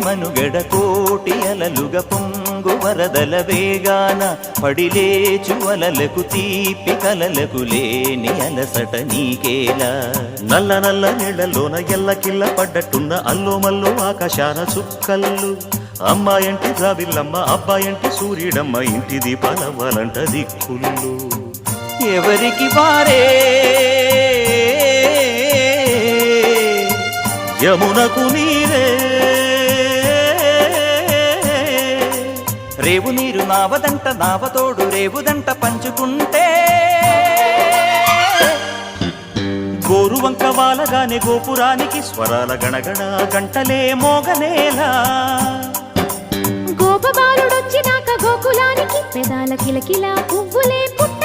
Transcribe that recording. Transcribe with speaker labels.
Speaker 1: మనుగడ కోటి అలలుగా పొంగు వరదల వేగాన పడిలేచు అలలకు తీపి కలలకు లేని అలసట నీకేలా
Speaker 2: నల్ల నల్ల నీళ్లలోన ఎల్లకిల్ల పడ్డట్టున్న అల్లో మల్లో ఆకాశాన చుక్కల్లు అమ్మాయంటి రావిల్లమ్మ అబ్బాయంటి సూర్యుడమ్మ ఇంటి దీపాలవ్వాలంట దిక్కులు
Speaker 1: ఎవరికి వారే
Speaker 2: యమునకు నీరే
Speaker 1: రేవు నీరు నావదంట నావతోడు రేవుదంట పంచుకుంటే
Speaker 2: గోరువంక వాలగానే గోపురానికి స్వరాల గణగణ గంటలే మోగనేలా
Speaker 3: గోపబాలుడొచ్చినాక గోకులానికి పెదాల కిలకిల పువ్వులే పుట్ట